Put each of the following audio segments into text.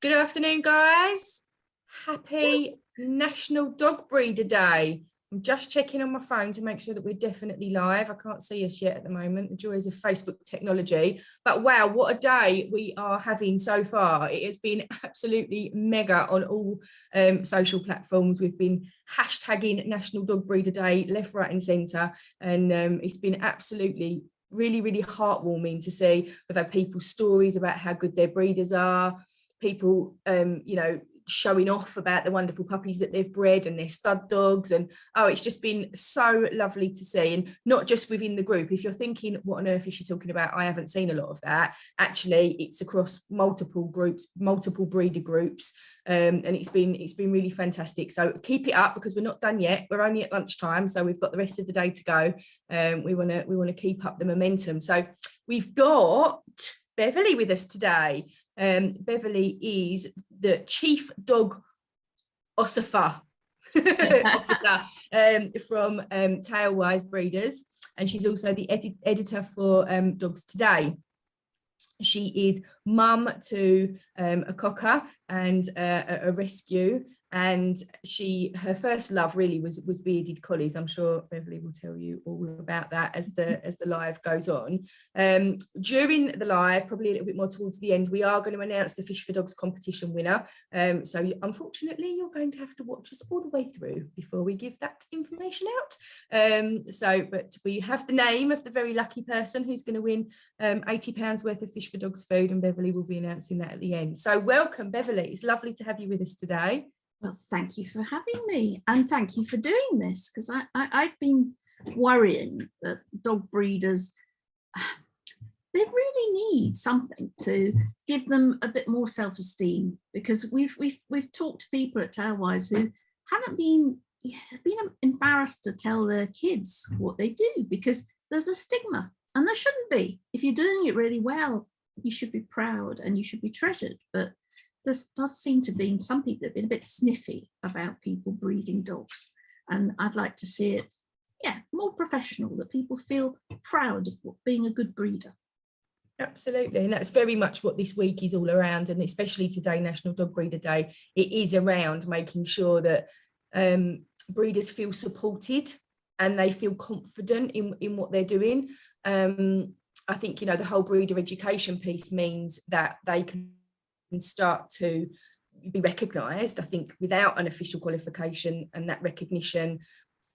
Good afternoon, guys. Happy National Dog Breeder Day. I'm just checking on my phone to make sure that we're definitely live. I can't see us yet at the moment, the joys of Facebook technology. But wow, what a day we are having so far. It has been absolutely mega on all social platforms. We've been hashtagging National Dog Breeder Day left, right and centre. And it's been absolutely really heartwarming to see. We've had people's stories about how good their breeders are, people showing off about the wonderful puppies that they've bred and their stud dogs, and it's just been so lovely to see. And not just within the group. If you're thinking, what on earth is she talking about, I haven't seen a lot of that. Actually, it's across multiple groups, multiple breeder groups, and it's been really fantastic. So keep it up, because we're not done yet. We're only at lunchtime, so we've got the rest of the day to go. We want to keep up the momentum. So we've got Beverly with us today. Beverly is the Chief Dog Officer from Tailwise Breeders, and she's also the editor for Dogs Today. She is mum to a cocker and a rescue, and her first love really was bearded collies. I'm sure Beverly will tell you all about that as the live goes on. During the live, probably a little bit more towards the end, we are going to announce the Fish for Dogs competition winner. So unfortunately, you're going to have to watch us all the way through before we give that information out. But we have the name of the very lucky person who's going to win £80 worth of Fish for Dogs food, and Beverly will be announcing that at the end. So welcome, Beverly. It's lovely to have you with us today. Well, thank you for having me, and thank you for doing this, because I've been worrying that dog breeders, they really need something to give them a bit more self-esteem, because we've talked to people at Tailwise who haven't been embarrassed to tell their kids what they do, because there's a stigma, and there shouldn't be. If you're doing it really well, you should be proud and you should be treasured. But this does seem to be, some people have been a bit sniffy about people breeding dogs, and I'd like to see it, more professional, that people feel proud of being a good breeder. Absolutely, and that's very much what this week is all around, and especially today, National Dog Breeder Day. It is around making sure that breeders feel supported and they feel confident in what they're doing. I think, the whole breeder education piece means that they can start to be recognised. I think without an official qualification, and that recognition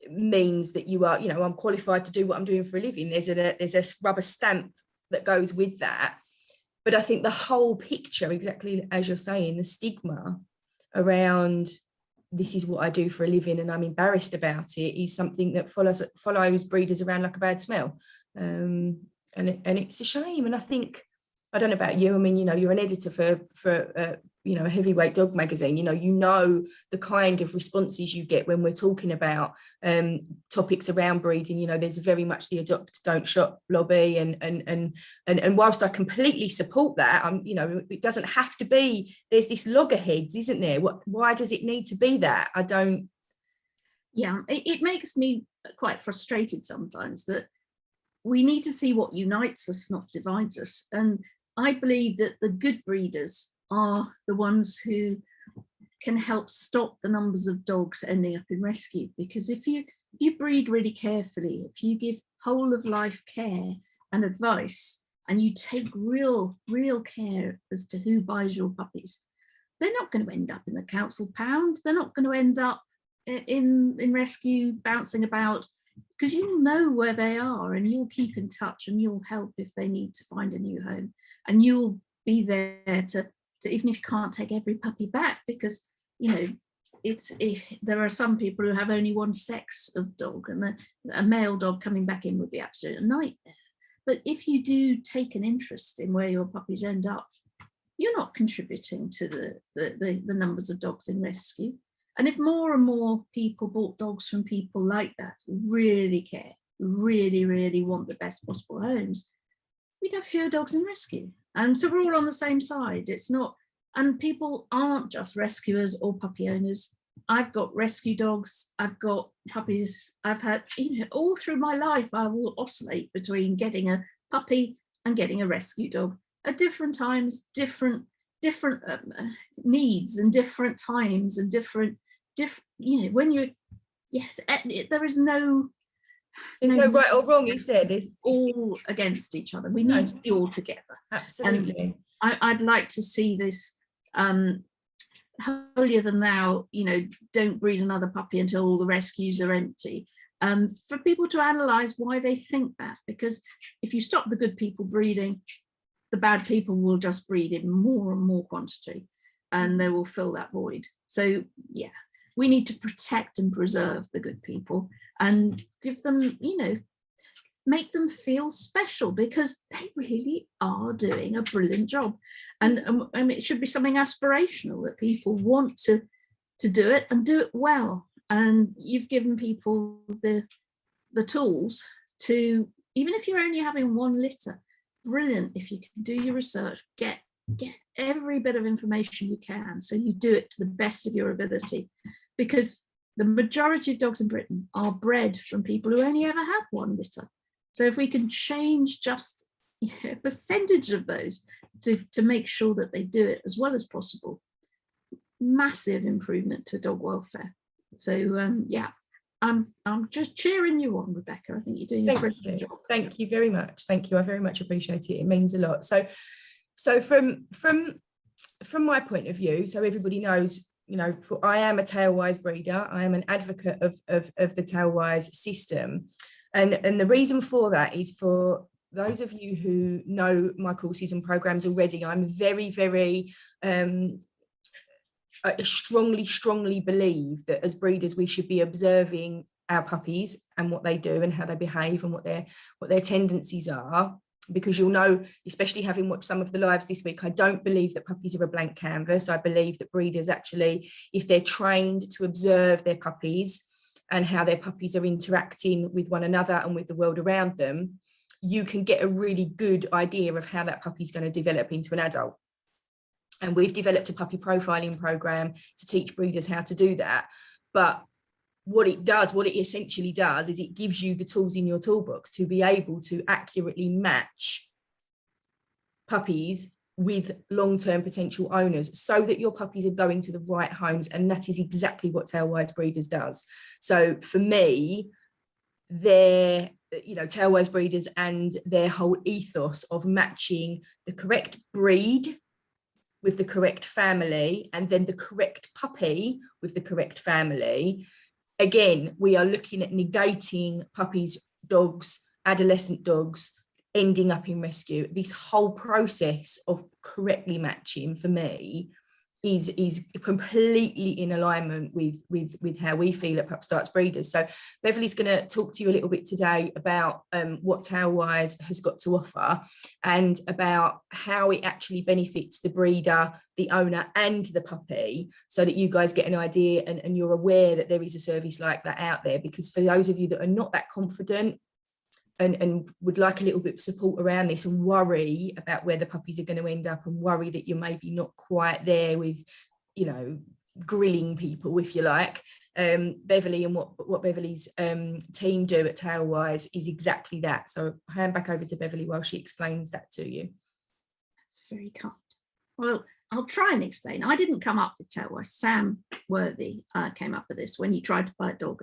means that you are, I'm qualified to do what I'm doing for a living. There's a rubber stamp that goes with that. But I think the whole picture, exactly as you're saying, the stigma around this is what I do for a living and I'm embarrassed about it, is something that follows breeders around like a bad smell. And it's a shame. And I think, I don't know about you, I mean, you're an editor for a heavyweight dog magazine. The kind of responses you get when we're talking about topics around breeding. There's very much the adopt, don't shop lobby, and whilst I completely support that, it doesn't have to be. There's this loggerheads, isn't there? Why does it need to be that? I don't. Yeah, it makes me quite frustrated sometimes that we need to see what unites us, not divides us. And I believe that the good breeders are the ones who can help stop the numbers of dogs ending up in rescue. Because if you breed really carefully, if you give whole of life care and advice, and you take real care as to who buys your puppies, they're not going to end up in the council pound. They're not going to end up in rescue bouncing about, because you'll know where they are, and you'll keep in touch, and you'll help if they need to find a new home, and you'll be there to even if you can't take every puppy back, because there are some people who have only one sex of dog, and a male dog coming back in would be absolute nightmare. But if you do take an interest in where your puppies end up, you're not contributing to the numbers of dogs in rescue. And if more and more people bought dogs from people like that, who really care, really want the best possible homes, we'd have fewer dogs in rescue. And so we're all on the same side. It's not, and people aren't just rescuers or puppy owners. I've got rescue dogs, I've got puppies, I've had, all through my life, I will oscillate between getting a puppy and getting a rescue dog. At different times, different different needs and different times and different, you know, when you're, yes, there is there's no right or wrong, is there? There's all against each other. We need to be all together. Absolutely. And I'd like to see this holier than thou, you know, don't breed another puppy until all the rescues are empty. For people to analyze why they think that, because if you stop the good people breeding, the bad people will just breed in more and more quantity, and they will fill that void. So yeah, we need to protect and preserve the good people and give them, you know, make them feel special, because they really are doing a brilliant job. And it should be something aspirational, that people want to do it and do it well. And you've given people the tools to, even if you're only having one litter, brilliant. If you can do your research, get every bit of information you can, so you do it to the best of your ability, because the majority of dogs in Britain are bred from people who only ever had one litter. So if we can change just a percentage of those to make sure that they do it as well as possible, massive improvement to dog welfare. So yeah, I'm just cheering you on, Rebecca. I think you're doing a brilliant job. Thank you very much. Thank you. I very much appreciate it. It means a lot. So from my point of view, so everybody knows, you know, I am a Tailwise breeder. I am an advocate of the Tailwise system. And the reason for that is, for those of you who know my courses and programs already, I'm very, very I strongly believe that as breeders we should be observing our puppies and what they do and how they behave and what their tendencies are, because you'll know, especially having watched some of the lives this week, I don't believe that puppies are a blank canvas. I believe that breeders actually, if they're trained to observe their puppies and how their puppies are interacting with one another and with the world around them, you can get a really good idea of how that puppy's going to develop into an adult. And we've developed a puppy profiling program to teach breeders how to do that. But what it essentially does, is it gives you the tools in your toolbox to be able to accurately match puppies with long-term potential owners, so that your puppies are going to the right homes. And that is exactly what Tailwise Breeders does. So for me, Tailwise Breeders and their whole ethos of matching the correct breed with the correct family, and then the correct puppy with the correct family. Again, we are looking at negating puppies, dogs, adolescent dogs ending up in rescue. This whole process of correctly matching, for me, is completely in alignment with how we feel at Pup Starts Breeders. So Beverly's going to talk to you a little bit today about what Tailwise has got to offer, and about how it actually benefits the breeder, the owner, and the puppy, so that you guys get an idea and you're aware that there is a service like that out there. Because for those of you that are not that confident and would like a little bit of support around this, and worry about where the puppies are going to end up, and worry that you're maybe not quite there with, you know, grilling people, if you like, Beverly and what Beverly's team do at Tailwise is exactly that. So I'll hand back over to Beverly while she explains that to you. Very kind. Well, I'll try and explain. I didn't come up with Tailwise. Sam Worthy came up with this when he tried to buy a dog.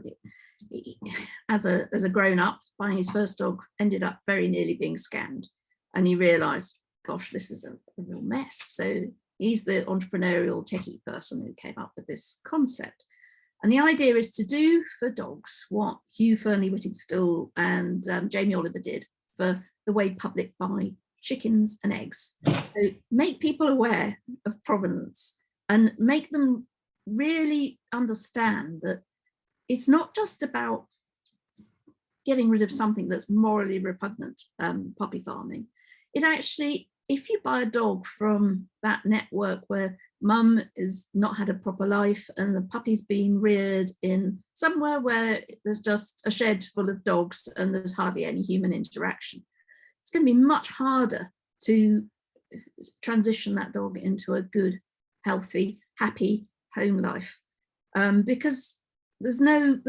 As a grown-up, buying his first dog, ended up very nearly being scammed. And he realised, gosh, this is a real mess. So he's the entrepreneurial techie person who came up with this concept. And the idea is to do for dogs what Hugh Fearnley-Whittingstall and Jamie Oliver did for the way public buy chickens and eggs. So make people aware of provenance and make them really understand that it's not just about getting rid of something that's morally repugnant, puppy farming. It actually, if you buy a dog from that network where mum has not had a proper life and the puppy's been reared in somewhere where there's just a shed full of dogs and there's hardly any human interaction, it's going to be much harder to transition that dog into a good, healthy, happy home life, because there's no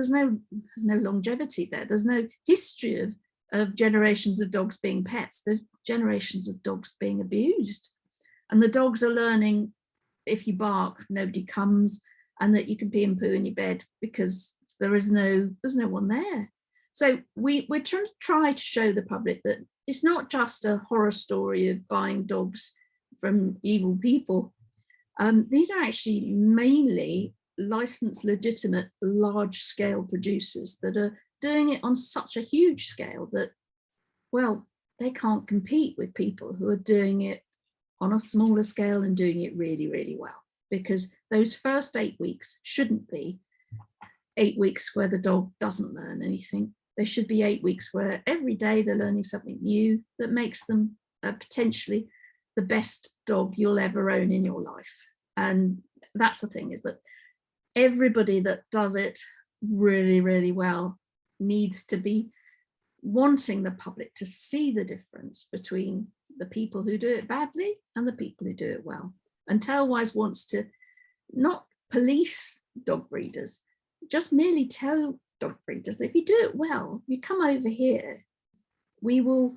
longevity there. There's no history of generations of dogs being pets. There's generations of dogs being abused. And the dogs are learning, if you bark, nobody comes, and that you can pee and poo in your bed because there's no one there. So we're trying to show the public that it's not just a horror story of buying dogs from evil people. These are actually mainly licensed, legitimate, large-scale producers that are doing it on such a huge scale that, well, they can't compete with people who are doing it on a smaller scale and doing it really, really well. Because those first 8 weeks shouldn't be 8 weeks where the dog doesn't learn anything. There should be 8 weeks where every day they're learning something new that makes them potentially the best dog you'll ever own in your life. And that's the thing, is that everybody that does it really, really well needs to be wanting the public to see the difference between the people who do it badly and the people who do it well. And Tailwise wants to not police dog breeders, just merely tell dog breeders that if you do it well, you come over here, we will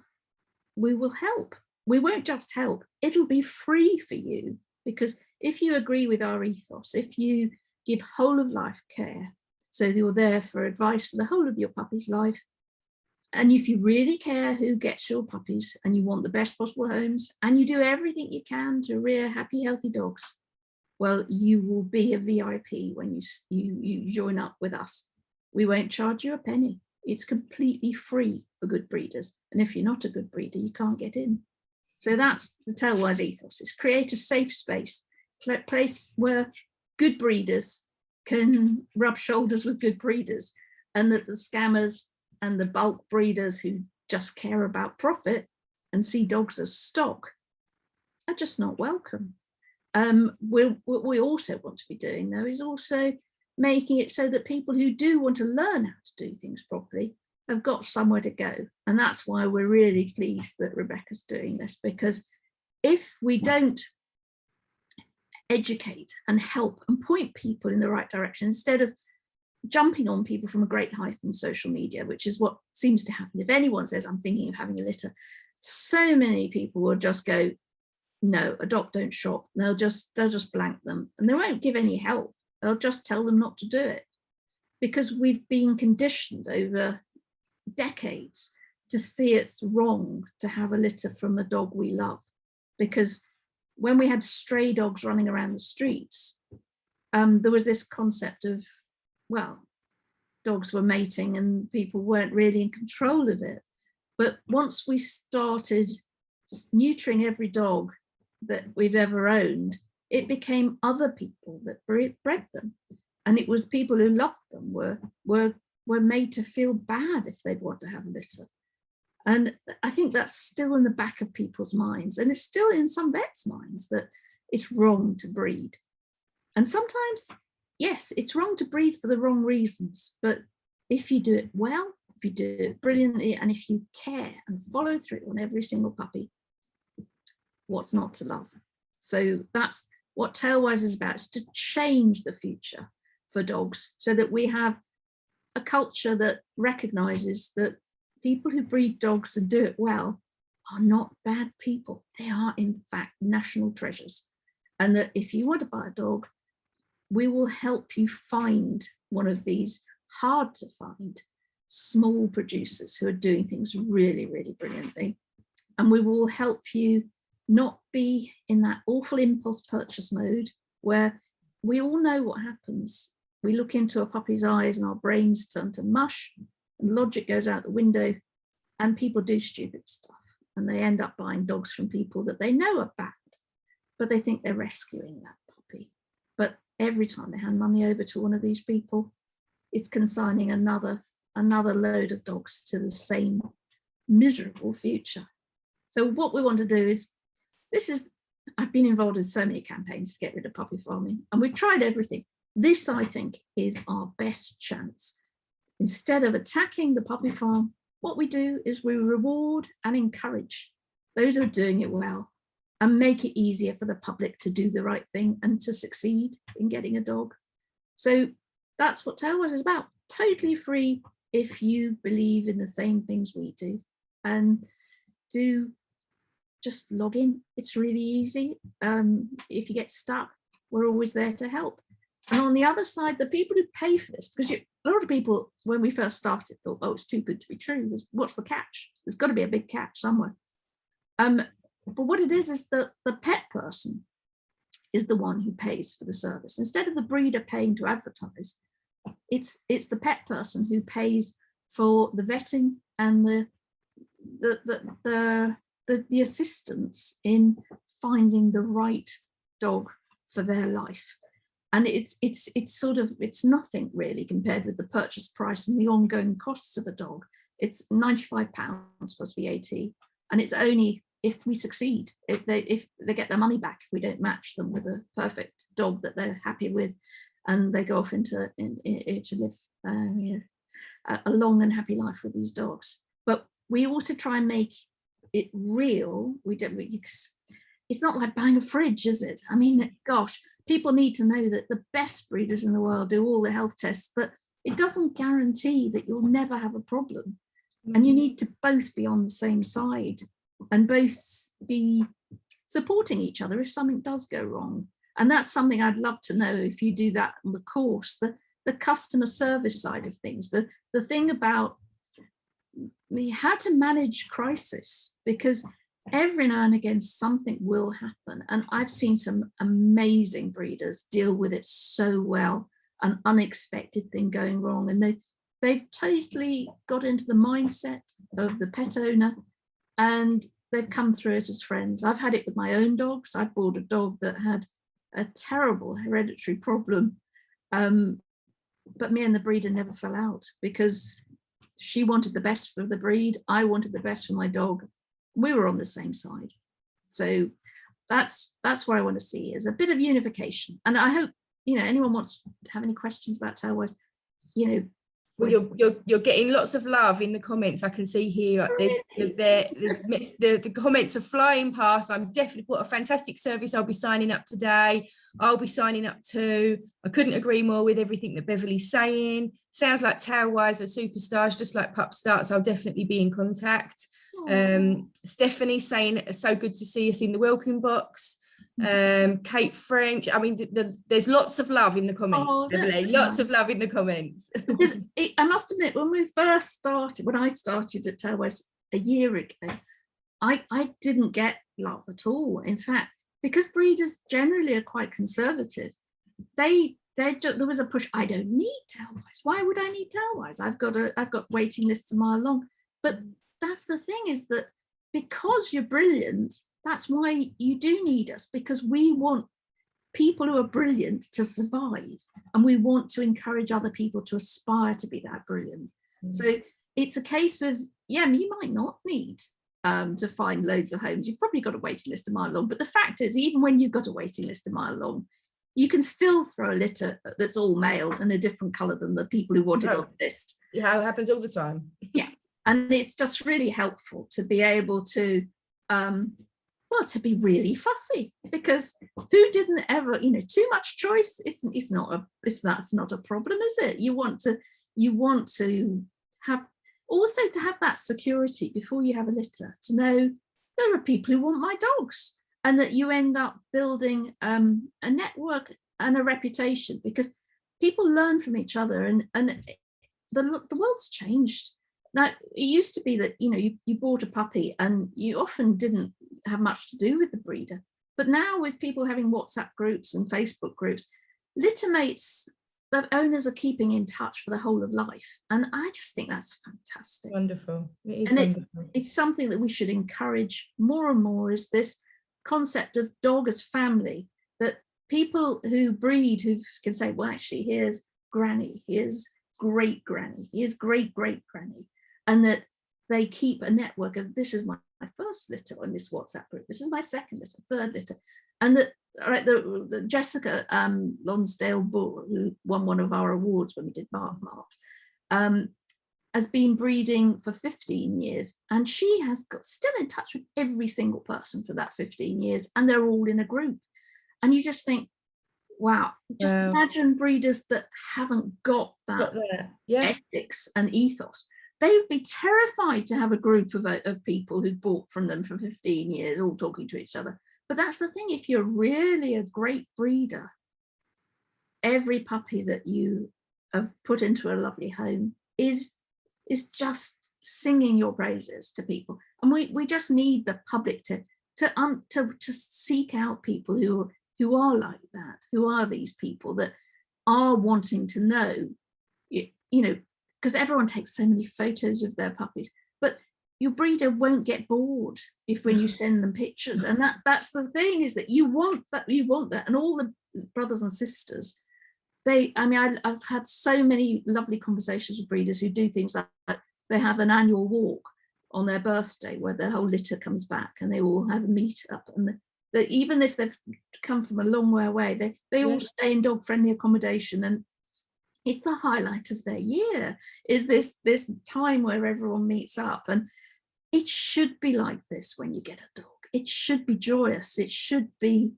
help. We won't just help, it'll be free for you, because if you agree with our ethos, if you give whole of life care, so you're there for advice for the whole of your puppy's life, and if you really care who gets your puppies and you want the best possible homes and you do everything you can to rear happy, healthy dogs, well, you will be a VIP when you join up with us. We won't charge you a penny. It's completely free for good breeders. And if you're not a good breeder, you can't get in. So that's the Tailwise ethos, is create a safe space, place where good breeders can rub shoulders with good breeders, and that the scammers and the bulk breeders who just care about profit and see dogs as stock are just not welcome. What we also want to be doing, though, is also making it so that people who do want to learn how to do things properly have got somewhere to go. And that's why we're really pleased that Rebecca's doing this, because if we don't educate and help and point people in the right direction, instead of jumping on people from a great height on social media, which is what seems to happen. If anyone says, I'm thinking of having a litter, so many people will just go, no, adopt, don't shop. They'll just blank them, and they won't give any help. They'll just tell them not to do it, because we've been conditioned over decades to see it's wrong to have a litter from a dog we love. Because when we had stray dogs running around the streets, there was this concept of, well, dogs were mating and people weren't really in control of it. But once we started neutering every dog that we've ever owned, it became other people that bred them. And it was people who loved them were made to feel bad if they'd want to have a litter. And I think that's still in the back of people's minds. And it's still in some vets' minds that it's wrong to breed. And sometimes, yes, it's wrong to breed for the wrong reasons. But if you do it well, if you do it brilliantly, and if you care and follow through on every single puppy, what's not to love? So that's what Tailwise is about, is to change the future for dogs so that we have a culture that recognizes that people who breed dogs and do it well are not bad people. They are, in fact, national treasures. And that if you want to buy a dog, we will help you find one of these hard to find small producers who are doing things really, really brilliantly. And we will help you not be in that awful impulse purchase mode where we all know what happens. We look into a puppy's eyes and our brains turn to mush and logic goes out the window, and people do stupid stuff, and they end up buying dogs from people that they know are bad, but they think they're rescuing that puppy. But every time they hand money over to one of these people, it's consigning another load of dogs to the same miserable future. So what we want to do is, I've been involved in so many campaigns to get rid of puppy farming, and we've tried everything. This, I think, is our best chance. Instead of attacking the puppy farm, what we do is we reward and encourage those who are doing it well and make it easier for the public to do the right thing and to succeed in getting a dog. So that's what Tailwise is about. Totally free if you believe in the same things we do, and do just log in. It's really easy. If you get stuck, we're always there to help. And on the other side, the people who pay for this, because a lot of people, when we first started, thought, oh, it's too good to be true. What's the catch? There's got to be a big catch somewhere. But what it is that the pet person is the one who pays for the service. Instead of the breeder paying to advertise, it's the pet person who pays for the vetting and the assistance in finding the right dog for their life. And it's nothing really compared with the purchase price and the ongoing costs of a dog. It's £95 plus VAT, and it's only if we succeed, if they get their money back, if we don't match them with a perfect dog that they're happy with, and they go off to live a long and happy life with these dogs. But we also try and make it real. It's not like buying a fridge, is it? I mean, gosh, people need to know that the best breeders in the world do all the health tests, but it doesn't guarantee that you'll never have a problem. And you need to both be on the same side and both be supporting each other if something does go wrong. And that's something I'd love to know if you do that on the course, the customer service side of things, the thing about how to manage crisis, because every now and again something will happen. And I've seen some amazing breeders deal with it so well, an unexpected thing going wrong. And they've totally got into the mindset of the pet owner, and they've come through it as friends. I've had it with my own dogs. I bought a dog that had a terrible hereditary problem, but me and the breeder never fell out because she wanted the best for the breed. I wanted the best for my dog. We were on the same side. So that's what I want to see, is a bit of unification. And I hope, anyone wants to have any questions about Tailwise, Well, you're getting lots of love in the comments. I can see here. The comments are flying past. I'm definitely, what a fantastic service. I'll be signing up today. I'll be signing up too. I couldn't agree more with everything that Beverly's saying. Sounds like Tailwise are superstars, just like Pup starts. I'll definitely be in contact. Stephanie saying, so good to see us in the welcome box. Kate French, I mean, there's lots of love in the comments. Lots of love in the comments. Because I must admit, when I started at Tailwise a year ago, I didn't get love at all. In fact, because breeders generally are quite conservative, there was a push. I don't need Tailwise. Why would I need Tailwise? I've got waiting lists a mile long. But that's the thing, is that because you're brilliant, that's why you do need us, because we want people who are brilliant to survive, and we want to encourage other people to aspire to be that brilliant. So it's a case of, you might not need to find loads of homes. You've probably got a waiting list a mile long, but the fact is, even when you've got a waiting list a mile long, you can still throw a litter that's all male and a different colour than the people who wanted on the list. Yeah, it happens all the time. Yeah, and it's just really helpful to be able to to be really fussy, because who didn't ever, too much choice, it's not a problem, is it? You want to have that security before you have a litter, to know there are people who want my dogs, and that you end up building a network and a reputation, because people learn from each other, and the world's changed. Now, it used to be that, you bought a puppy and you often didn't have much to do with the breeder. But now, with people having WhatsApp groups and Facebook groups, littermates, the owners are keeping in touch for the whole of life. And I just think that's fantastic. Wonderful. It is wonderful. It's something that we should encourage more and more, is this concept of dog as family, that people who breed, who can say, well, actually, here's Granny, here's great Granny, here's great Granny. And that they keep a network of, this is my first litter on this WhatsApp group, this is my second litter, third litter. And that the Jessica Lonsdale Bull, who won one of our awards when we did Mark, has been breeding for 15 years, and she has got still in touch with every single person for that 15 years, and they're all in a group. And you just think, wow, imagine breeders that haven't got that ethics and ethos. they would be terrified to have a group of people who bought from them for 15 years, all talking to each other. But that's the thing, if you're really a great breeder, every puppy that you have put into a lovely home is just singing your praises to people. And we just need the public to seek out people who are like that, who are these people that are wanting to know, you know, because everyone takes so many photos of their puppies, but your breeder won't get bored when you send them pictures. And that's the thing, is that you want that. And all the brothers and sisters, I've had so many lovely conversations with breeders who do things like they have an annual walk on their birthday where their whole litter comes back and they all have a meet up, and even if they've come from a long way away, they all stay in dog friendly accommodation, and it's the highlight of their year, is this time where everyone meets up. And it should be like this when you get a dog. It should be joyous. It should be,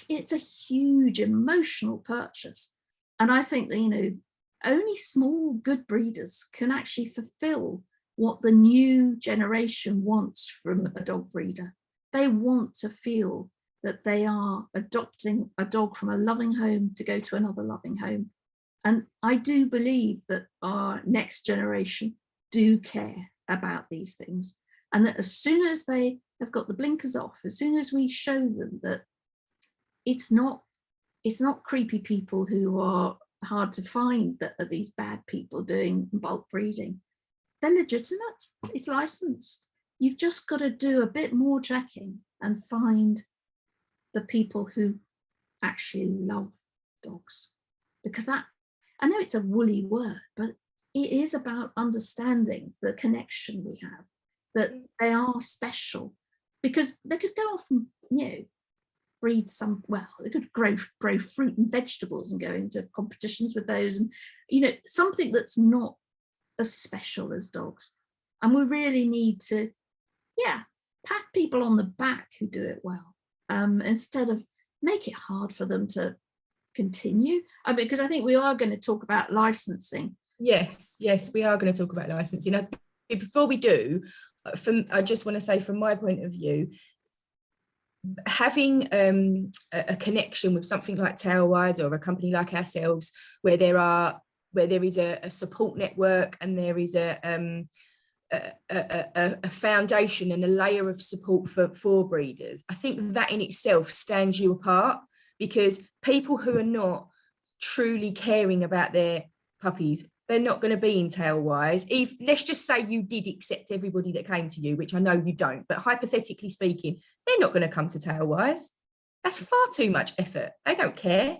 it's a huge emotional purchase. And I think that, you know, only small good breeders can actually fulfill what the new generation wants from a dog breeder. They want to feel that they are adopting a dog from a loving home to go to another loving home. And I do believe that our next generation do care about these things, and that as soon as they have got the blinkers off, as soon as we show them that it's not creepy people who are hard to find, that are these bad people doing bulk breeding, they're legitimate, it's licensed. You've just got to do a bit more checking and find the people who actually love dogs, because that, I know it's a woolly word, but it is about understanding the connection we have, that they are special, because they could go off and, you know, breed some, well, they could grow fruit and vegetables and go into competitions with those, and, you know, something that's not as special as dogs. And we really need to, pat people on the back who do it well, instead of make it hard for them to continue. Because I think we are going to talk about licensing. Yes, we are going to talk about licensing. Before we do, I just want to say, from my point of view, having a connection with something like Tailwise or a company like ourselves, where there is a support network, and there is a foundation and a layer of support for breeders, I think that in itself stands you apart, because people who are not truly caring about their puppies, they're not going to be in Tailwise. If, let's just say you did accept everybody that came to you, which I know you don't, but hypothetically speaking, they're not going to come to Tailwise. That's far too much effort. They don't care.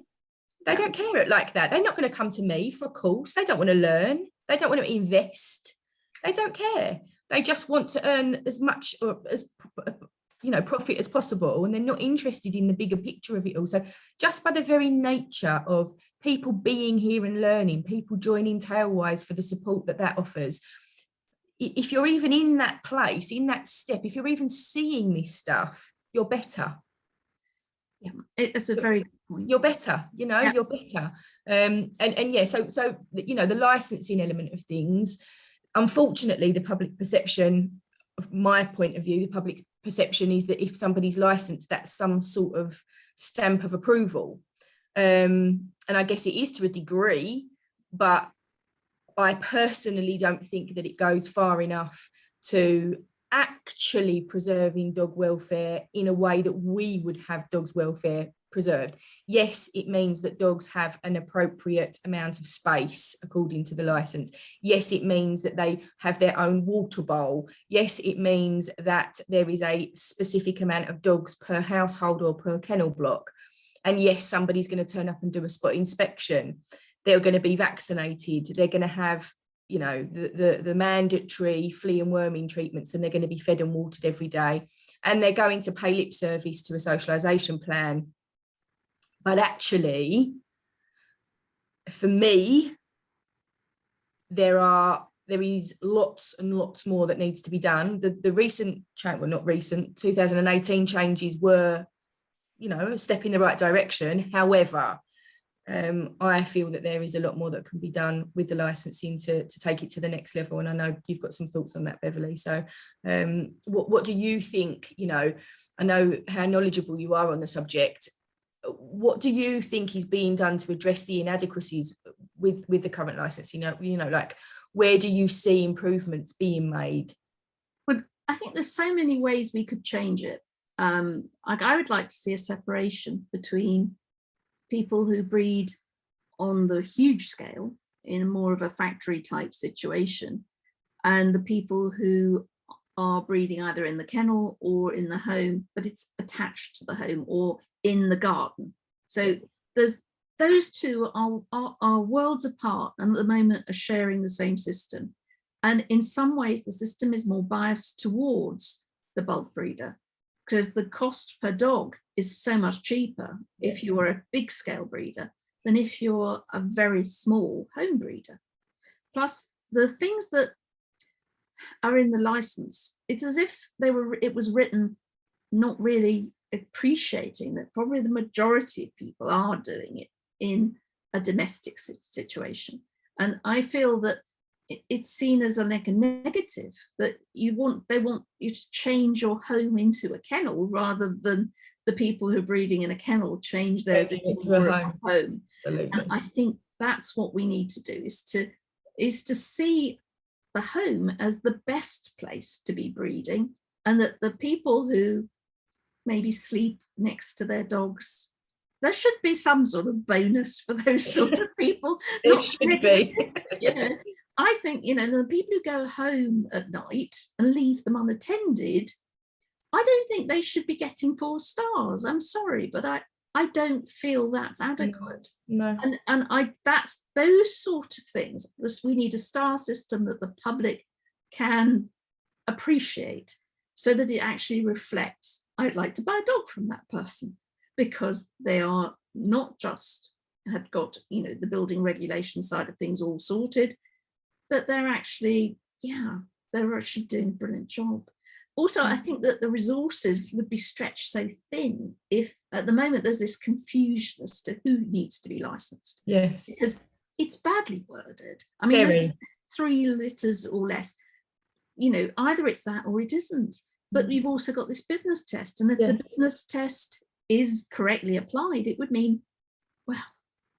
They don't care it like that. They're not going to come to me for a course. They don't want to learn. They don't want to invest. They don't care. They just want to earn as much as profit as possible, and they're not interested in the bigger picture of it all. So just by the very nature of people being here and learning, people joining Tailwise for the support that offers, if you're even in that place, in that step, if you're even seeing this stuff, you're better. Yeah, it's a very good point. You're better, you're better. So the licensing element of things, unfortunately, the public perception, of my point of view, the public perception is that if somebody's licensed, that's some sort of stamp of approval. And I guess it is to a degree, but I personally don't think that it goes far enough to actually preserving dog welfare in a way that we would have dogs' welfare preserved. Yes, it means that dogs have an appropriate amount of space according to the license. Yes, it means that they have their own water bowl. Yes, it means that there is a specific amount of dogs per household or per kennel block. And yes, somebody's going to turn up and do a spot inspection. They're going to be vaccinated. They're going to have, the mandatory flea and worming treatments, and they're going to be fed and watered every day. And they're going to pay lip service to a socialisation plan. But actually, for me, there is lots and lots more that needs to be done. The recent, 2018 changes were, a step in the right direction. However, I feel that there is a lot more that can be done with the licensing to take it to the next level. And I know you've got some thoughts on that, Beverly. So what do you think? You know, I know how knowledgeable you are on the subject. What do you think is being done to address the inadequacies with the current licensing? You know, like, where do you see improvements being made? Well, I think there's so many ways we could change it. Like, I would like to see a separation between people who breed on the huge scale in more of a factory type situation, and the people who are breeding either in the kennel or in the home, but it's attached to the home, or in the garden. So there's those two are worlds apart, and at the moment are sharing the same system. And in some ways, the system is more biased towards the bulk breeder, because the cost per dog is so much cheaper if you're a big scale breeder than if you're a very small home breeder. Plus, the things that are in the license, it's as if it was written not really appreciating that probably the majority of people are doing it in a domestic situation. And I feel that it's seen as like a negative, that they want you to change your home into a kennel, rather than the people who are breeding in a kennel change theirs into a home. Absolutely. And I think that's what we need to do, is to see the home as the best place to be breeding, and that the people who maybe sleep next to their dogs, there should be some sort of bonus for those sort of people. It should be. You know, I think, you know, the people who go home at night and leave them unattended, I don't think they should be getting 4 stars. I'm sorry, but I don't feel that's adequate. No. And that's those sort of things. We need a star system that the public can appreciate, so that it actually reflects, I'd like to buy a dog from that person, because they are not just have got, you know, the building regulation side of things all sorted, that they're actually doing a brilliant job. Also, I think that the resources would be stretched so thin if at the moment there's this confusion as to who needs to be licensed. Yes. Because it's badly worded. I mean, there's 3 litters or less. You know, either it's that or it isn't. But you've also got this business test. And if the business test is correctly applied, it would mean, well,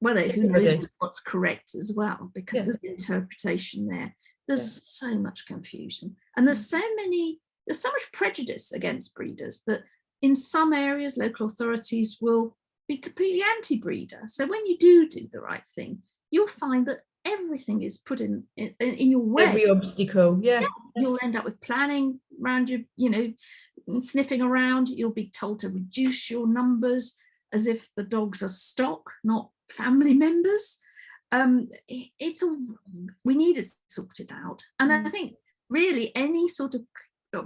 who knows what's correct as well, because there's interpretation there. There's so much confusion. And there's so much prejudice against breeders that in some areas, local authorities will be completely anti-breeder. So when you do the right thing, you'll find that everything is put in your way. Every obstacle, You'll end up with planning around you, you know, sniffing around. You'll be told to reduce your numbers as if the dogs are stock, not family members. It's all wrong. We need it sorted out. And I think really any sort of,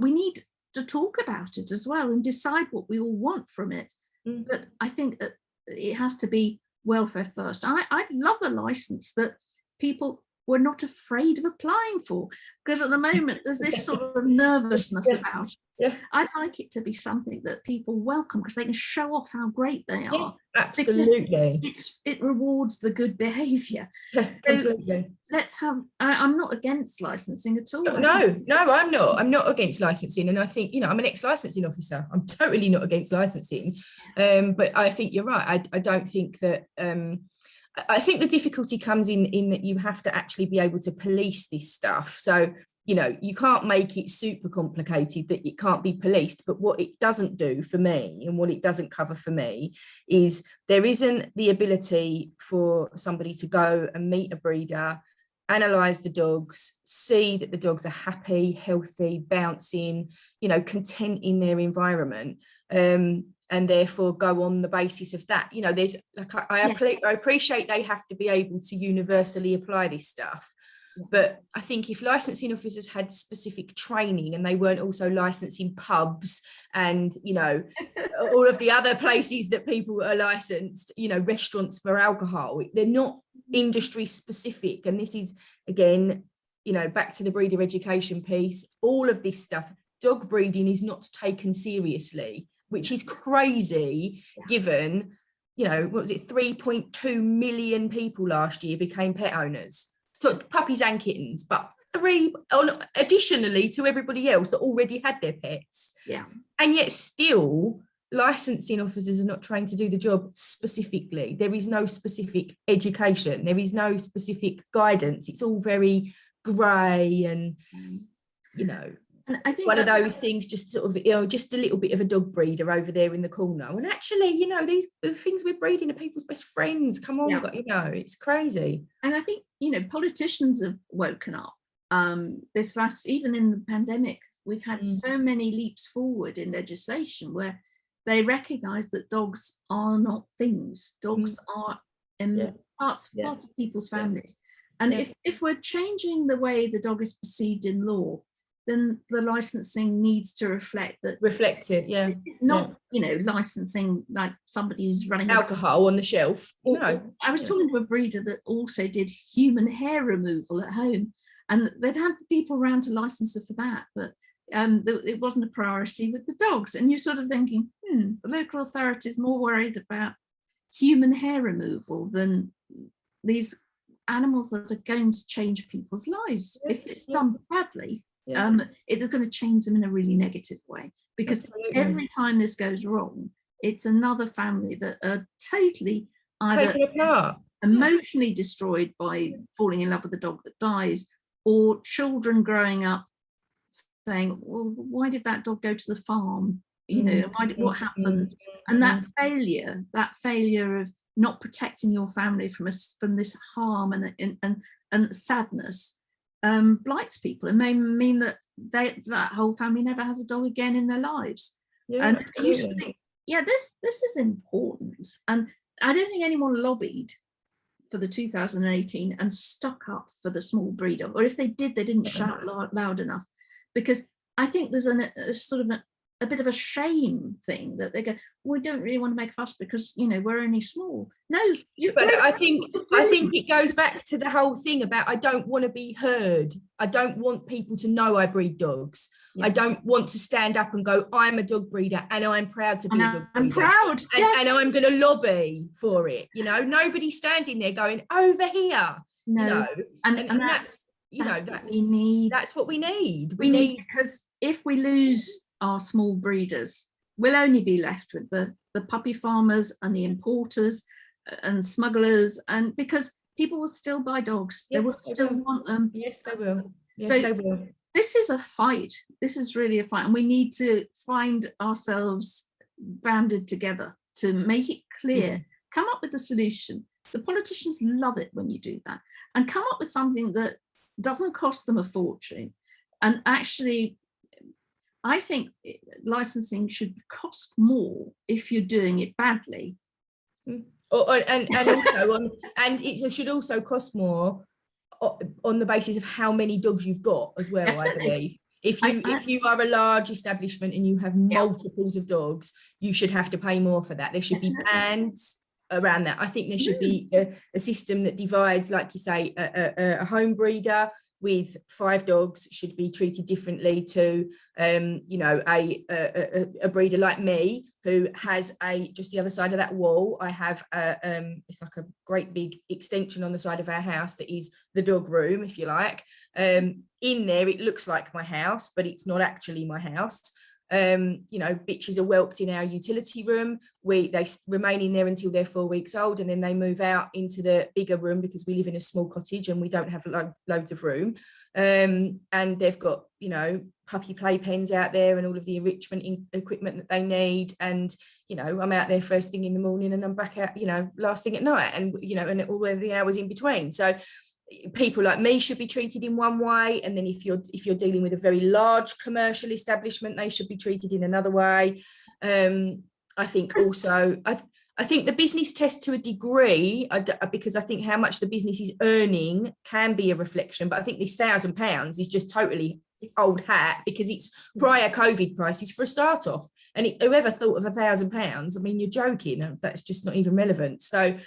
we need to talk about it as well and decide what we all want from it. But I think that it has to be welfare first. I'd love a license that people were not afraid of applying for, because at the moment there's this sort of nervousness about it. I'd like it to be something that people welcome, because they can show off how great they are. Absolutely. It rewards the good behaviour. Completely. Let's have, I'm not against licensing at all. No, I'm not against licensing. And I think, you know, I'm an ex-licensing officer. I'm totally not against licensing. But I think you're right. I don't think that, I think the difficulty comes in that you have to actually be able to police this stuff. So, you know, you can't make it super complicated that it can't be policed. But what it doesn't do for me, and what it doesn't cover for me, is there isn't the ability for somebody to go and meet a breeder, analyze the dogs, see that the dogs are happy, healthy, bouncing, you know, content in their environment, and therefore go on the basis of that. You know, there's like, I appreciate they have to be able to universally apply this stuff. But I think if licensing officers had specific training, and they weren't also licensing pubs and, you know, all of the other places that people are licensed, you know, restaurants for alcohol, they're not industry specific. And this is, again, you know, back to the breeder education piece, all of this stuff, dog breeding is not taken seriously, which is crazy given what was it, 3.2 million people last year became pet owners. So puppies and kittens, but additionally to everybody else that already had their pets. Yeah. And yet still licensing officers are not trained to do the job specifically. There is no specific education. There is no specific guidance. It's all very grey and, and I think one of those things, just sort of, just a little bit of a dog breeder over there in the corner. And actually, the things we're breeding are people's best friends. Come on, it's crazy. And I think, politicians have woken up. Even in the pandemic, we've had so many leaps forward in legislation where they recognise that dogs are not things. Dogs are parts of people's families. And if we're changing the way the dog is perceived in law, then the licensing needs to reflect it. It's not, licensing like somebody who's running alcohol on the shelf. I was talking to a breeder that also did human hair removal at home, and they'd had people around to license her for that, but it wasn't a priority with the dogs. And you're sort of thinking, the local authority is more worried about human hair removal than these animals that are going to change people's lives. If it's done badly, it is going to change them in a really negative way, because every time this goes wrong, it's another family that are totally either apart, emotionally destroyed by falling in love with the dog that dies, or children growing up saying, well, why did that dog go to the farm? What happened? And that failure of not protecting your family from this harm and sadness blights people, and may mean that that whole family never has a dog again in their lives. And you sort of think, this is important. And I don't think anyone lobbied for the 2018 and stuck up for the small breeder, or if they did, they didn't shout loud enough, because I think there's a sort of a bit of a shame thing that they go, we don't really want to make a fuss because we're only small. No, but I think it goes back to the whole thing about, I don't want to be heard. I don't want people to know I breed dogs. I don't want to stand up and go, I'm a dog breeder and I'm proud to be a dog breeder. I'm proud, and I'm going to lobby for it. Nobody's standing there going, over here. No, and that's what we need. We need, because if we lose our small breeders, we'll only be left with the puppy farmers and the importers and smugglers, and because people will still buy dogs, they will still want them. Yes, they will. This is a fight. This is really a fight, and we need to find ourselves banded together to make it clear. Come up with a solution. The politicians love it when you do that, and come up with something that doesn't cost them a fortune. And actually, I think licensing should cost more if you're doing it badly. And it should also cost more on the basis of how many dogs you've got as well. Definitely. I believe if you are a large establishment and you have multiples of dogs, you should have to pay more for that. There should be bands around that. I think there should be a system that divides, like you say, a home breeder with 5 dogs should be treated differently to a breeder like me, who has just the other side of that wall. I have it's like a great big extension on the side of our house that is the dog room, if you like. In there it looks like my house, but it's not actually my house. Bitches are whelped in our utility room. They remain in there until they're 4 weeks old, and then they move out into the bigger room because we live in a small cottage and we don't have loads of room. And they've got puppy playpens out there and all of the enrichment equipment that they need. And I'm out there first thing in the morning and I'm back out last thing at night, and and all of the hours in between. So people like me should be treated in one way, and then if you're dealing with a very large commercial establishment, they should be treated in another way. I think also I think the business test to a degree, because I think how much the business is earning can be a reflection, but I think this £1,000 is just totally old hat, because it's prior COVID prices for a start off, and whoever thought of £1,000, I mean, you're joking, that's just not even relevant. So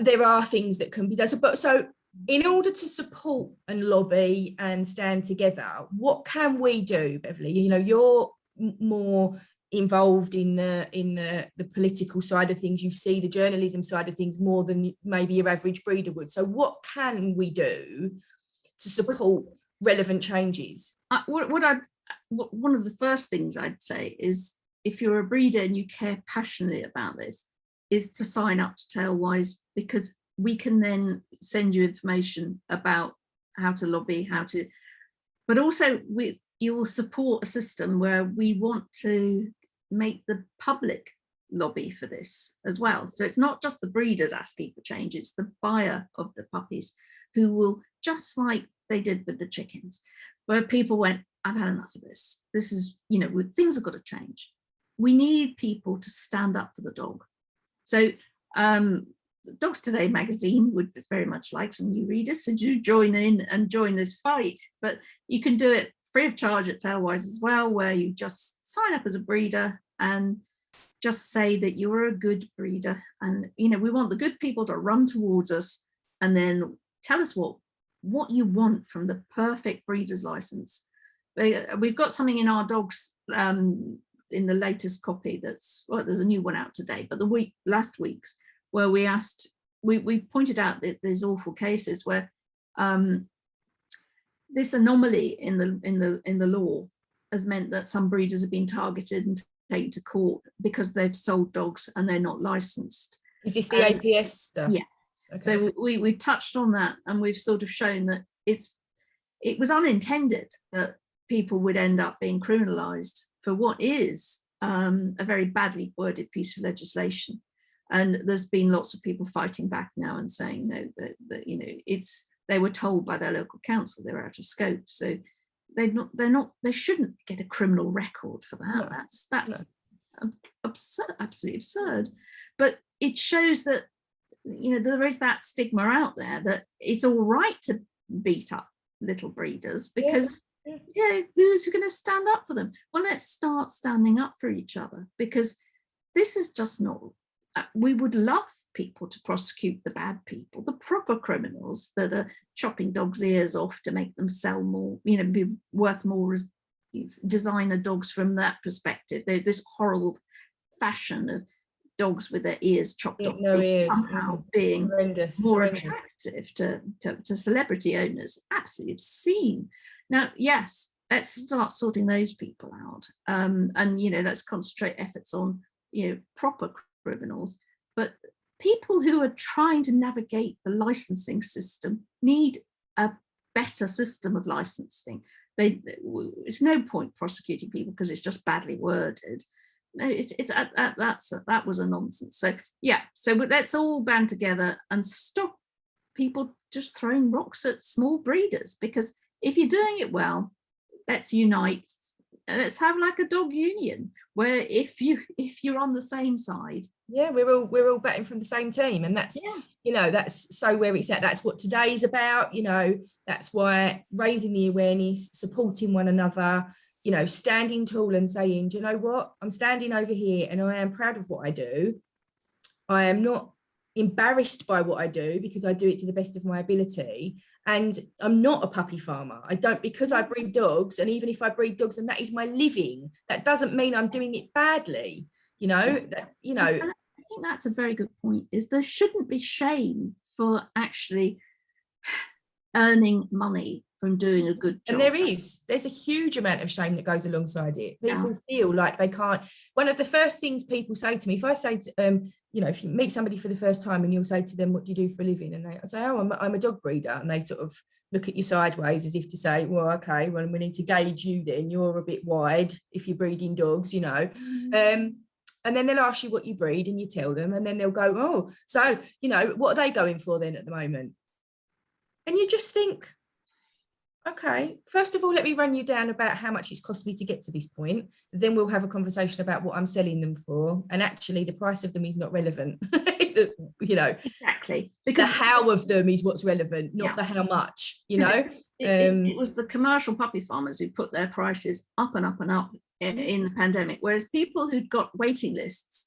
there are things that can be done. So in order to support and lobby and stand together, what can we do, Beverly? You're more involved in the political side of things. You see the journalism side of things more than maybe your average breeder would. So what can we do to support relevant changes? One of the first things I'd say is, if you're a breeder and you care passionately about this, is to sign up to Tailwise, because we can then send you information about how to lobby, but also you will support a system where we want to make the public lobby for this as well. So it's not just the breeders asking for change, it's the buyer of the puppies who will, just like they did with the chickens, where people went, I've had enough of this. This is, things have got to change. We need people to stand up for the dog. So Dogs Today magazine would very much like some new readers, so do join in and join this fight. But you can do it free of charge at Tailwise as well, where you just sign up as a breeder and just say that you're a good breeder. And, we want the good people to run towards us and then tell us what you want from the perfect breeder's license. We've got something in our dogs in the latest copy there's a new one out today, but last week's, where we pointed out that there's awful cases where this anomaly in the law has meant that some breeders have been targeted and taken to court because they've sold dogs and they're not licensed. Is this the APS stuff? Yeah. Okay. So we touched on that, and we've sort of shown that it was unintended that people would end up being criminalized for what is a very badly worded piece of legislation. And there's been lots of people fighting back now and saying no, that they were told by their local council they were out of scope, so they shouldn't get a criminal record for that. No, that's absurd, absolutely absurd. But it shows that there is that stigma out there that it's all right to beat up little breeders, because who's going to stand up for them? Well, let's start standing up for each other, because this is just not. We would love people to prosecute the bad people, the proper criminals that are chopping dogs' ears off to make them sell more, be worth more as designer dogs from that perspective. There's this horrible fashion of dogs with their ears chopped off, somehow being more attractive to celebrity owners. Absolutely obscene. Now, yes, let's start sorting those people out, and let's concentrate efforts on proper criminals. But people who are trying to navigate the licensing system need a better system of licensing. It's no point prosecuting people because it's just badly worded. No, that was a nonsense. So so let's all band together and stop people just throwing rocks at small breeders, because if you're doing it well, let's unite. Let's have like a dog union where if you're on the same side, we're all batting from the same team, and that's that's so where it's at. That's what today's about. That's why raising the awareness, supporting one another, standing tall and saying, do you know what, I'm standing over here and I am proud of what I do. I am not embarrassed by what I do, because I do it to the best of my ability. And I'm not a puppy farmer. I don't, because I breed dogs, and even if I breed dogs and that is my living, that doesn't mean I'm doing it badly. I think that's a very good point, is there shouldn't be shame for actually earning money from doing a good job. And there's a huge amount of shame that goes alongside it. People feel like they can't. One of the first things people say to me, if I say to, if you meet somebody for the first time and you'll say to them, what do you do for a living? And they say, oh, I'm a dog breeder. And they sort of look at you sideways as if to say, well, okay, well, we need to gauge you then. You're a bit wide if you're breeding dogs, And then they'll ask you what you breed, and you tell them, and then they'll go, oh, so, what are they going for then at the moment? And you just think, okay, first of all, let me run you down about how much it's cost me to get to this point. Then we'll have a conversation about what I'm selling them for. And actually, the price of them is not relevant. Exactly. Because the how of them is what's relevant, not the how much, It was the commercial puppy farmers who put their prices up and up and up in the pandemic, whereas people who'd got waiting lists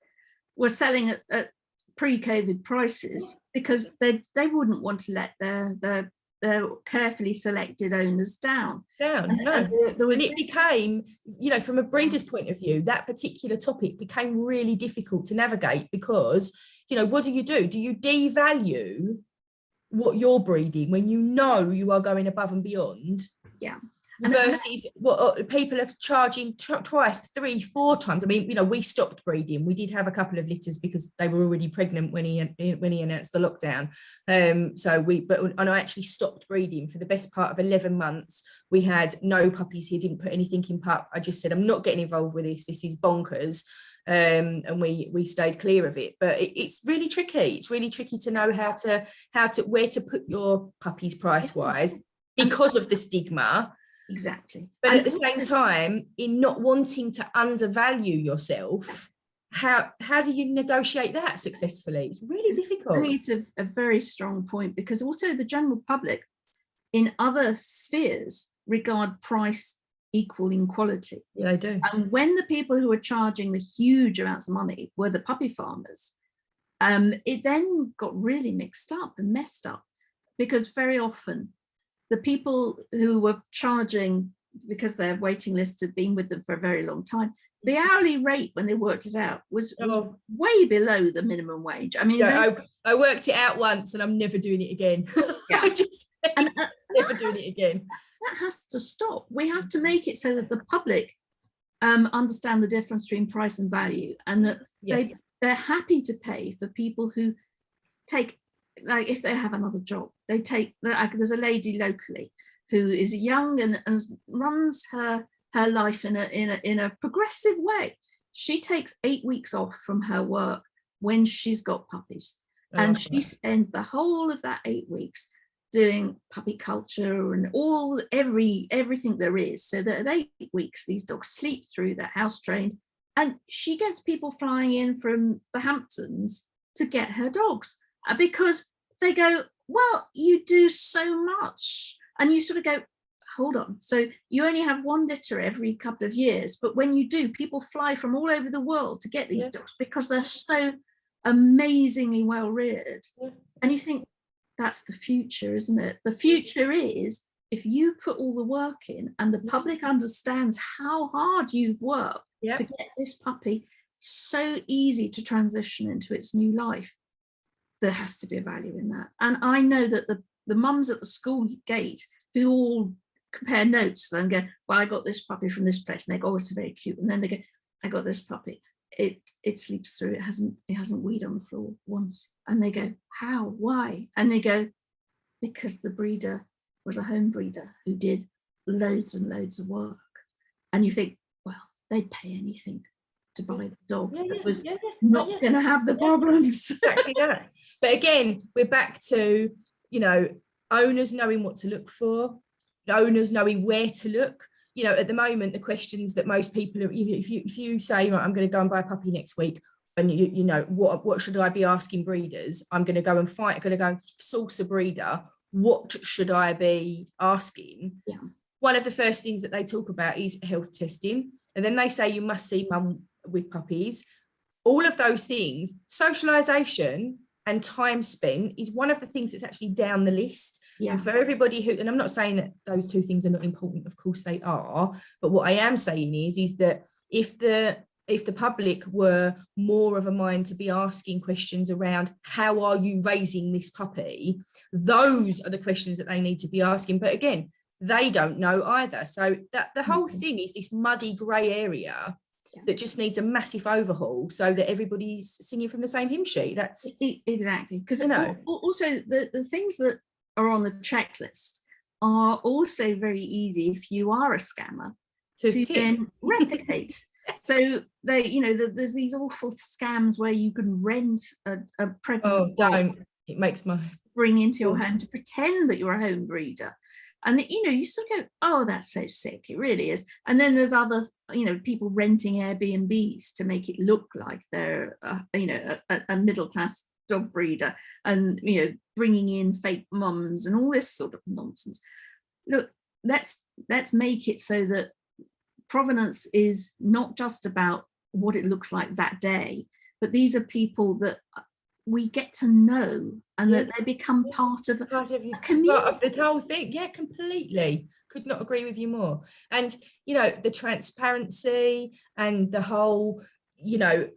were selling at pre-COVID prices because they wouldn't want to let their their carefully selected owners down. No. There was, and it became, from a breeder's point of view, that particular topic became really difficult to navigate because, what do? Do you devalue what you're breeding when you are going above and beyond? Yeah. Versus what people are charging twice, 3, 4 times. I mean, we stopped breeding. We did have a couple of litters because they were already pregnant when he announced the lockdown. And I actually stopped breeding for the best part of 11 months. We had no puppies here, didn't put anything in pup. I just said, I'm not getting involved with this. This is bonkers. And we stayed clear of it. But it's really tricky. It's really tricky to know where to put your puppies price wise because of the stigma. Exactly. But at the same time, in not wanting to undervalue yourself, how do you negotiate that successfully? It's really difficult. I think it's a very strong point, because also the general public in other spheres regard price equaling quality. Yeah, they do. And when the people who are charging the huge amounts of money were the puppy farmers, it then got really mixed up and messed up, because very often the people who were charging, because their waiting lists had been with them for a very long time, the hourly rate when they worked it out was way below the minimum wage. I mean, I worked it out once and I'm never doing it again. Yeah. Never doing it again. That has to stop. We have to make it so that the public understand the difference between price and value, and that they're happy to pay for people who take, like, if they have another job, they take, there's a lady locally who is young and runs her life in a progressive way. She takes 8 weeks off from her work when she's got puppies, and she spends the whole of that 8 weeks doing puppy culture and everything there is, so that at 8 weeks these dogs sleep through, they're house trained, and she gets people flying in from the Hamptons to get her dogs, because they go, well, you do so much, and you sort of go, hold on, so you only have 1 litter every couple of years, but when you do, people fly from all over the world to get these dogs because they're so amazingly well reared. And you think, that's the future, isn't it? The future is if you put all the work in and the public understands how hard you've worked to get this puppy so easy to transition into its new life. There has to be a value in that. And I know that the mums at the school gate who all compare notes and go, well, I got this puppy from this place, and they go, oh, it's very cute. And then they go, I got this puppy. It sleeps through, it hasn't weed on the floor once. And they go, how, why? And they go, because the breeder was a home breeder who did loads and loads of work. And you think, well, they'd pay anything to buy the dog that was not going to have the problems. Exactly that. But again, we're back to, owners knowing what to look for, owners knowing where to look. At the moment, the questions that most people are, if you say, right, I'm going to go and buy a puppy next week, and what should I be asking breeders? I'm going to go and source a breeder. What should I be asking? Yeah. One of the first things that they talk about is health testing, and then they say you must see mum with puppies. All of those things, socialization and time spent, is one of the things that's actually down the list. Yeah. And for everybody who, and I'm not saying that those 2 things are not important, of course they are, but what I am saying is that if the public were more of a mind to be asking questions around how are you raising this puppy, those are the questions that they need to be asking. But again, they don't know either. So that the whole thing is this muddy grey area that just needs a massive overhaul so that everybody's singing from the same hymn sheet. That's exactly, because also the things that are on the checklist are also very easy if you are a scammer to then replicate. So there's these awful scams where you can rent a pregnant dog, it makes my bring into your home to pretend that you're a home breeder. And you sort of go, oh, that's so sick. It really is. And then there's other, people renting Airbnbs to make it look like they're, a middle class dog breeder, and bringing in fake mums and all this sort of nonsense. Look, let's make it so that provenance is not just about what it looks like that day, but these are people that we get to know, and that they become part of a community. Part of the whole thing. Yeah, completely. Could not agree with you more. And, you know, the transparency and the whole, you know,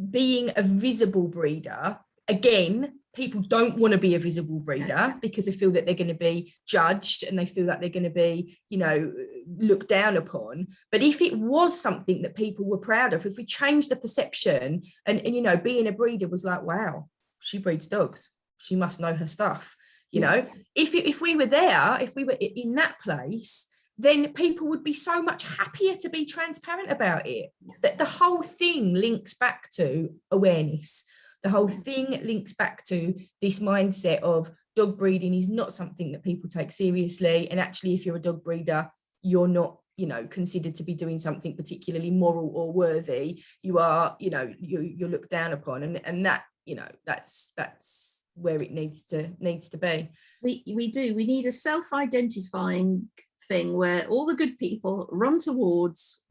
being a visible breeder. Again, people don't want to be a visible breeder because they feel that they're going to be judged and they feel like they're going to be, you know, looked down upon. But if it was something that people were proud of, if we changed the perception and you know, being a breeder was like, wow, she breeds dogs, she must know her stuff, you know. If we were there, if we were in that place, then people would be so much happier to be transparent about it. That the whole thing links back to awareness. The whole thing links back to this mindset of dog breeding is not something that people take seriously. And actually, if you're a dog breeder, you're not, you know, considered to be doing something particularly moral or worthy. You are, you know, you're looked down upon. And that, you know, that's where it needs to be. We do. We need a self-identifying thing where all the good people run towards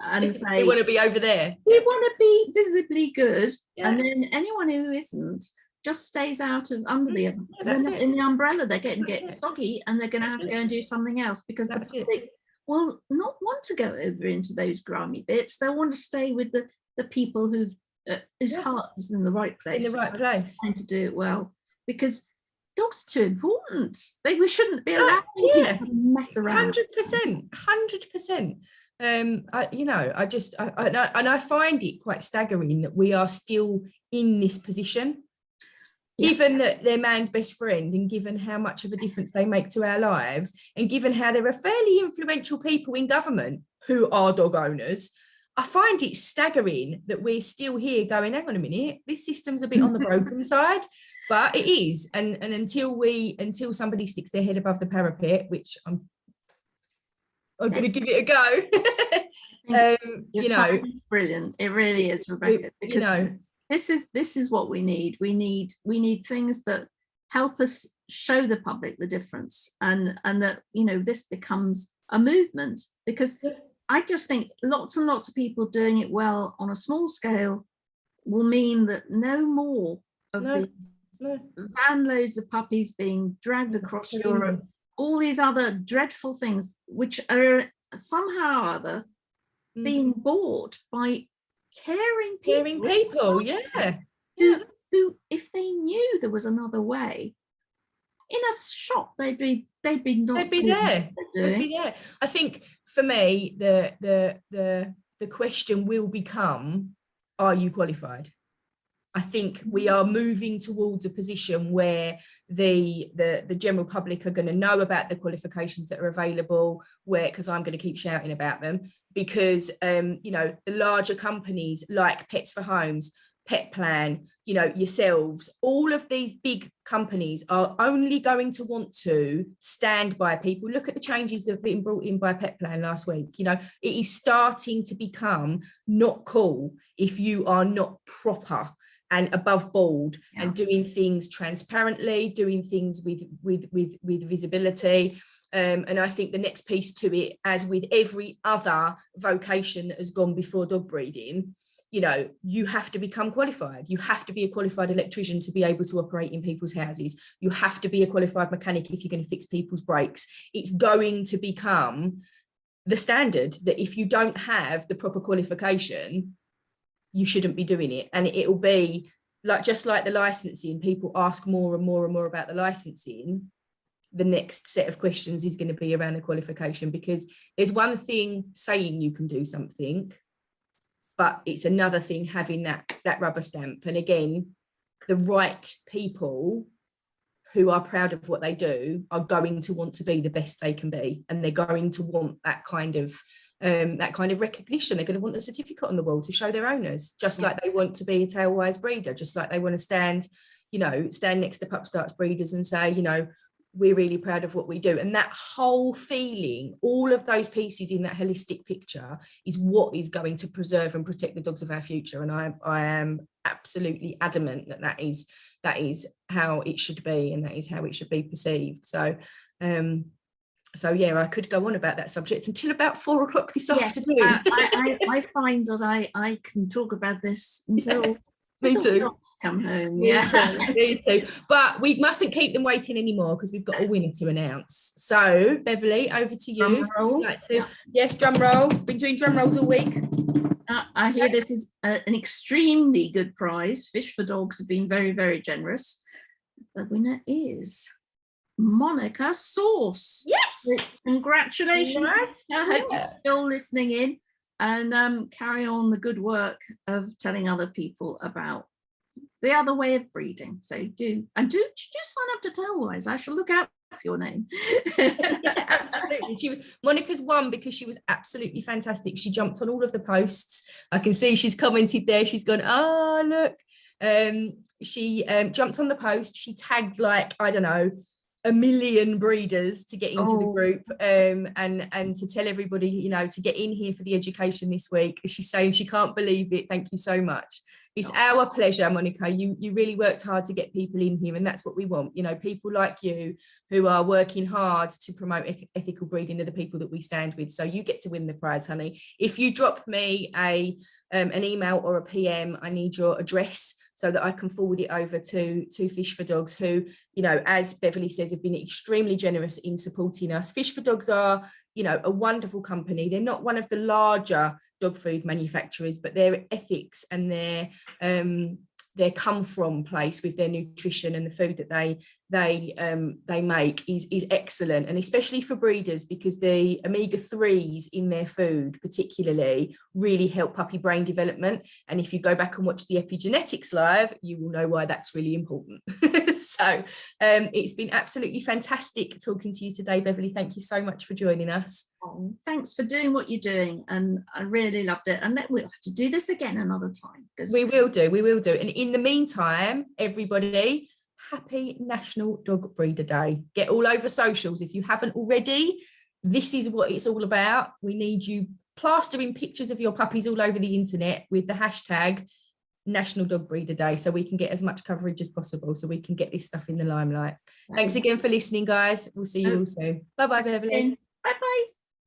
and say, we want to be over there. We want to be visibly good. And then anyone who isn't just stays out of under the in the umbrella. They're getting soggy and they're going to have to go and do something else because the public will not want to go over into those grimy bits. They'll want to stay with the people whose heart is in the right place. In the right place. And to do it well, because dogs are too important. We shouldn't be allowing people to mess around. 100%. You know, I find it quite staggering that we are still in this position, given that they're man's best friend, and given how much of a difference they make to our lives, and given how there are fairly influential people in government who are dog owners. I find it staggering that we're still here going, hang on a minute, this system's a bit on the broken side. But it is, and until somebody sticks their head above the parapet, which I'm going to give it a go. You know, it's brilliant. It really is, Rebecca. Because you know, this is what we need. We need things that help us show the public the difference, and that, you know, this becomes a movement. Because I just think lots and lots of people doing it well on a small scale will mean that no more of these van loads of puppies being dragged across Europe, all these other dreadful things which are somehow or other being bought by caring people, who if they knew there was another way, in a shop they'd be there. I think for me the question will become, are you qualified? I think we are moving towards a position where the general public are going to know about the qualifications that are available, because I'm going to keep shouting about them, because you know, the larger companies like Pets for Homes, Pet Plan, you know, yourselves, all of these big companies are only going to want to stand by people. Look at the changes that have been brought in by Pet Plan last week. You know, it is starting to become not cool if you are not proper and above board and doing things transparently, doing things with visibility. And I think the next piece to it, as with every other vocation that has gone before dog breeding, you know, you have to become qualified. You have to be a qualified electrician to be able to operate in people's houses. You have to be a qualified mechanic if you're going to fix people's brakes. It's going to become the standard that if you don't have the proper qualification, you shouldn't be doing it. And it will be like, just like the licensing, people ask more and more and more about the licensing. The next set of questions is going to be around the qualification, because there's one thing saying you can do something, but it's another thing having that rubber stamp. And again, the right people who are proud of what they do are going to want to be the best they can be, and they're going to want that kind of recognition. They're going to want the certificate on the wall to show their owners, just like they want to be a Tailwise breeder, just like they want to stand next to Pup Starts breeders and say, you know, we're really proud of what we do. And that whole feeling, all of those pieces in that holistic picture, is what is going to preserve and protect the dogs of our future. And I am absolutely adamant that is how it should be, and that is how it should be perceived. So yeah, I could go on about that subject until about 4 o'clock this afternoon. I find that I can talk about this until Me Little too. dogs come home. Me Yeah. too. Me too. But we mustn't keep them waiting anymore because we've got a winner to announce. So, Beverly, over to you. Drum roll. Like to, yes, drum roll. Been doing drum rolls all week. I hear this is an extremely good prize. Fish for Dogs have been very, very generous. The winner is Monica Sauce. Yes. Congratulations. Nice. I hope you're still listening in, and carry on the good work of telling other people about the other way of breeding. So do sign up to Tailwise. I shall look out for your name. Yeah, absolutely. Monica's won because she was absolutely fantastic. She jumped on all of the posts. I can see she's commented there. She's gone, oh look. She jumped on the post. She tagged like, I don't know, 1 million breeders to get into the group, and to tell everybody, you know, to get in here for the education this week. She's saying she can't believe it. Thank you so much. It's our pleasure, Monica. You really worked hard to get people in here, and that's what we want. You know, people like you who are working hard to promote ethical breeding are the people that we stand with. So you get to win the prize, honey. If you drop me an email or a PM, I need your address so that I can forward it over to Fish for Dogs, who, you know, as Beverly says, have been extremely generous in supporting us. Fish for Dogs are, you know, a wonderful company. They're not one of the larger dog food manufacturers, but their ethics and their come from place with their nutrition and the food that they make is excellent, and especially for breeders, because the omega-3s in their food particularly really help puppy brain development. And if you go back and watch the epigenetics live, you will know why that's really important. So it's been absolutely fantastic talking to you today, Beverly. Thank you so much for joining us. Oh, thanks for doing what you're doing, and I really loved it, and we'll have to do this again another time. We will do. And in the meantime, everybody, happy National Dog Breeder Day. Get all over socials if you haven't already. This is what it's all about. We need you plastering pictures of your puppies all over the internet with the hashtag National Dog Breeder Day, so we can get as much coverage as possible, so we can get this stuff in the limelight. Thanks again for listening, guys. We'll see you all soon. Bye bye, Beverly. Bye bye.